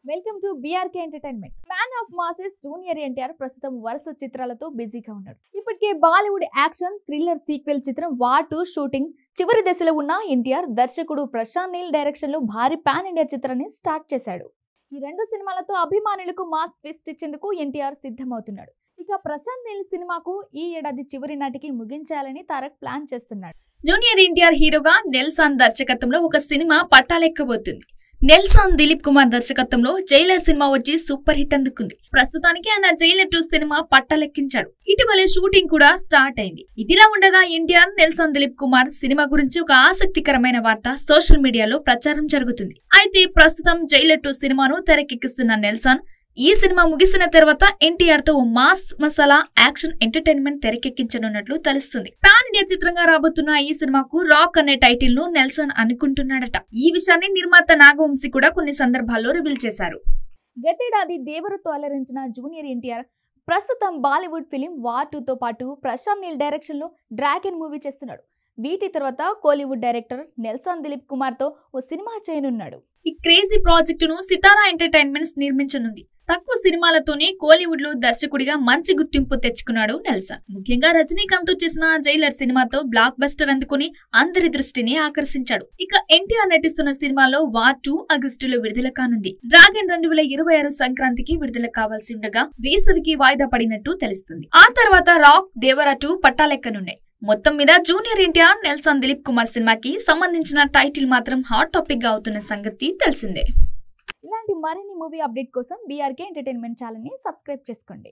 Welcome to BRK entertainment. Man of masses junior NTR ప్రస్తుతం వరుస చిత్రాలతో బిజీగా ఉన్నాడు. ఇప్పటికే బాలీవుడ్ యాక్షన్ థ్రిల్లర్ సీక్వెల్ చిత్రం వార్ 2 షూటింగ్ చివరి దశలో ఉన్న ఎన్టీఆర్ దర్శకుడు ప్రశాంత్ నీల్ డైరెక్షన్ లో భారీ పాన్ ఇండియా చిత్రాన్ని స్టార్ట్ చేశాడు. ఈ రెండు సినిమాలతో అభిమానులకు మాస్ ట్విస్ట్ ఇచ్చేందుకు ఎన్టీఆర్ సిద్ధమవుతున్నాడు. ఇక ప్రశాంత్ నీల్ సినిమాకు ఈ ఏడాది చివరి నాటికి ముగించాలని తారక్ ప్లాన్ చేస్తున్నాడు. జూనియర్ ఎన్టీఆర్ హీరోగా నెల్సన్ దర్శకత్వంలో ఒక సినిమా పట్టాలెక్కబోతుంది. నెల్సన్ దిలీప్ కుమార్ దర్శకత్వంలో జైలర్ సినిమా వచ్చి సూపర్ హిట్ అందుకుంది. ప్రస్తుతానికి ఆయన జైలర్ 2 సినిమా పట్టాలెక్కించాడు. ఇటీవలే షూటింగ్ కూడా స్టార్ట్ అయింది. ఇదిలా ఉండగా ఎన్టీఆర్ నెల్సన్ దిలీప్ కుమార్ సినిమా గురించి ఒక ఆసక్తికరమైన వార్త సోషల్ మీడియాలో ప్రచారం జరుగుతుంది. అయితే ప్రస్తుతం జైలర్ 2 సినిమాను తెరకెక్కిస్తున్న నెల్సన్ ఈ సినిమా ముగిసిన తర్వాత ఎన్టీఆర్ తో మాస్ మసాలా యాక్షన్ ఎంటర్టైన్మెంట్ తెరకెక్కించనున్నట్లు తెలుస్తుంది. పాన్ ఇండియా చిత్రంగా రాబోతున్న ఈ సినిమాకు రాక్ అనే టైటిల్ ను నెల్సన్ అనుకుంటున్నాడట. ఈ విషయాన్ని నిర్మాత నాగవంశీ కూడా కొన్ని సందర్భాల్లో రివీల్ చేశారు. గతేడాది దేవరతో అలరించిన జూనియర్ ఎన్టీఆర్ ప్రస్తుతం బాలీవుడ్ ఫిలిం వార్ 2 తో పాటు ప్రశాంత్ నీల్ డైరెక్షన్ లో డ్రాగన్ మూవీ చేస్తున్నాడు. వీటి తర్వాత కోలీవుడ్ డైరెక్టర్ నెల్సన్ దిలీప్ కుమార్ తో ఓ సినిమా చేయనున్నాడు. ఈ క్రేజీ ప్రాజెక్టును సితారా ఎంటర్టైన్మెంట్స్ నిర్మించనుంది. తక్కువ సినిమాలతోనే కోలీవుడ్ లో దర్శకుడిగా మంచి గుర్తింపు తెచ్చుకున్నాడు నెల్సన్. ముఖ్యంగా రజనీకాంత్ చేసిన జైలర్ సినిమాతో బ్లాక్ బస్టర్ అందుకుని అందరి దృష్టిని ఆకర్షించాడు. ఇక ఎన్టీఆర్ నటిస్తున్న సినిమాలో వార్ 2 ఆగస్టులో విడుదల కానుంది. డ్రాగన్ 2026 సంక్రాంతికి విడుదల కావాల్సి ఉండగా వేసవికి వాయిదా పడినట్టు తెలుస్తుంది. ఆ తర్వాత రాక్ దేవర 2 పట్టాలెక్కనున్నాయి. మొత్తం మీద జూనియర్ ఎన్టీఆర్ నెల్సన్ దిలీప్ కుమార్ సినిమాకి సంబంధించిన టైటిల్ మాత్రం హాట్ టాపిక్ గా అవుతున్న సంగతి తెలిసిందే. ఇలాంటి మరిన్ని మూవీ అప్డేట్ కోసం బీఆర్కే ఎంటర్టైన్మెంట్ ఛానల్ ని సబ్స్క్రైబ్ చేసుకోండి.